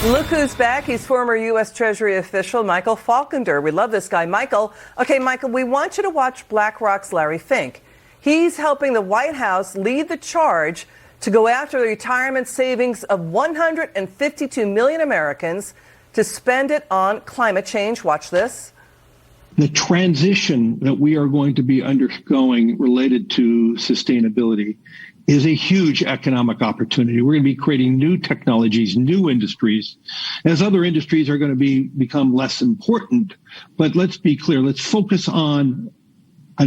Look who's back. He's former U.S. Treasury official Michael Faulkender. We love this guy, Michael. Okay, Michael, we want you to watch BlackRock's Larry Fink. He's helping the White House lead the charge to go after the retirement savings of 152 million Americans to spend it on climate change. Watch this. The transition that we are going to be undergoing related to sustainability is a huge economic opportunity. We're going to be creating new technologies, new industries, as other industries are going to become less important. But let's be clear, let's focus on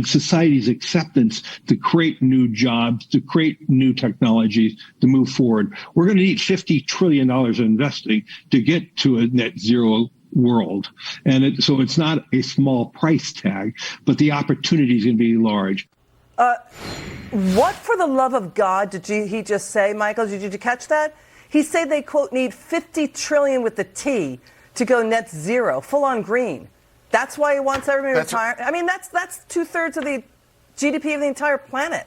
society's acceptance to create new jobs, to create new technologies, to move forward. We're going to need $50 trillion of investing to get to a net zero world. And so it's not a small price tag, but the opportunity is going to be large. What for the love of God did he just say, Michael? Did you catch that? He said they, quote, need 50 trillion with the T to go net zero, full on green. That's why he wants everybody to retire. I mean, that's 2/3 of the GDP of the entire planet.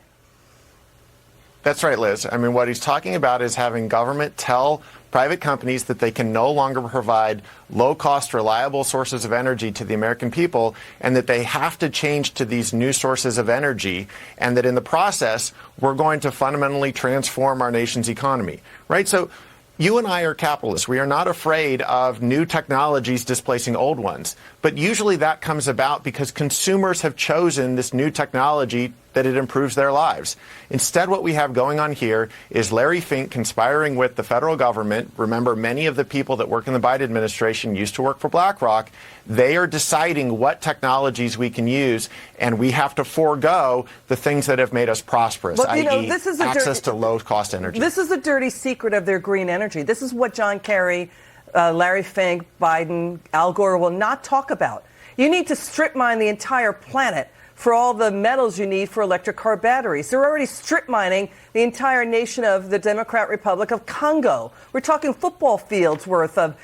That's right, Liz. I mean, what he's talking about is having government tell private companies that they can no longer provide low-cost, reliable sources of energy to the American people, and that they have to change to these new sources of energy, and that in the process, we're going to fundamentally transform our nation's economy, right? So you and I are capitalists. We are not afraid of new technologies displacing old ones. But usually that comes about because consumers have chosen this new technology that it improves their lives. Instead, what we have going on here is Larry Fink conspiring with the federal government. Remember, many of the people that work in the Biden administration used to work for BlackRock. They are deciding what technologies we can use, and we have to forego the things that have made us prosperous, i.e. access to low-cost energy. This is the dirty secret of their green energy. This is what John Kerry, Larry Fink, Biden, Al Gore will not talk about. You need to strip mine the entire planet for all the metals you need for electric car batteries. They're already strip mining the entire nation of the Democratic Republic of Congo. We're talking football fields worth of,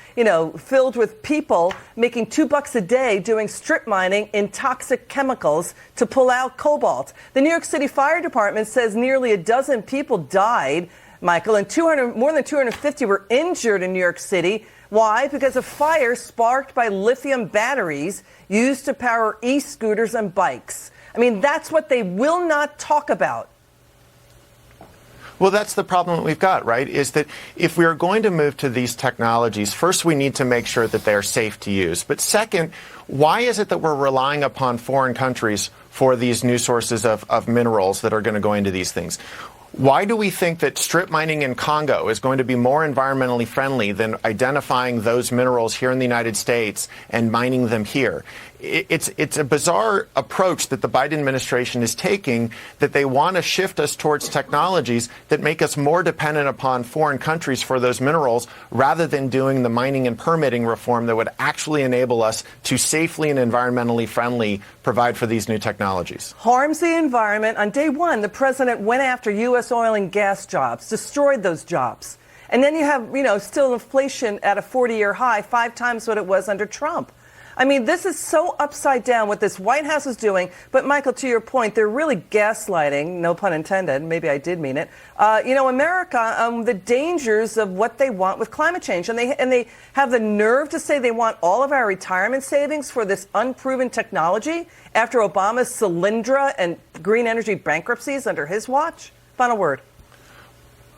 filled with people making $2 a day doing strip mining in toxic chemicals to pull out cobalt. The New York City Fire Department says nearly a dozen people died, Michael, and more than 250 were injured in New York City. Why? Because of fire sparked by lithium batteries used to power e-scooters and bikes. I mean, that's what they will not talk about. Well, that's the problem that we've got, right, is that if we are going to move to these technologies, first we need to make sure that they are safe to use. But second, why is it that we're relying upon foreign countries for these new sources of minerals that are going to go into these things? Why do we think that strip mining in Congo is going to be more environmentally friendly than identifying those minerals here in the United States and mining them here? It's a bizarre approach that the Biden administration is taking, that they want to shift us towards technologies that make us more dependent upon foreign countries for those minerals rather than doing the mining and permitting reform that would actually enable us to safely and environmentally friendly provide for these new technologies. Harms the environment. On day one, the president went after U.S. oil and gas jobs, destroyed those jobs. And then you have, still inflation at a 40-year high, 5 times what it was under Trump. I mean, this is so upside down what this White House is doing. But, Michael, to your point, they're really gaslighting, no pun intended, maybe I did mean it, America, the dangers of what they want with climate change. And they have the nerve to say they want all of our retirement savings for this unproven technology after Obama's Solyndra and green energy bankruptcies under his watch. Final word.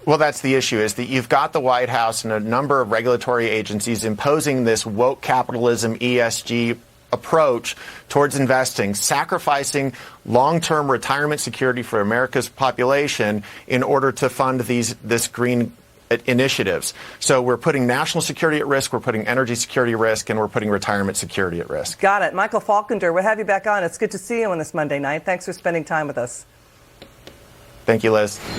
Well, that's the issue, is that you've got the White House and a number of regulatory agencies imposing this woke capitalism ESG approach towards investing, sacrificing long-term retirement security for America's population in order to fund this green initiatives. So we're putting national security at risk, we're putting energy security at risk, and we're putting retirement security at risk. Got it. Michael Faulkender, we'll have you back on. It's good to see you on this Monday night. Thanks for spending time with us. Thank you, Liz.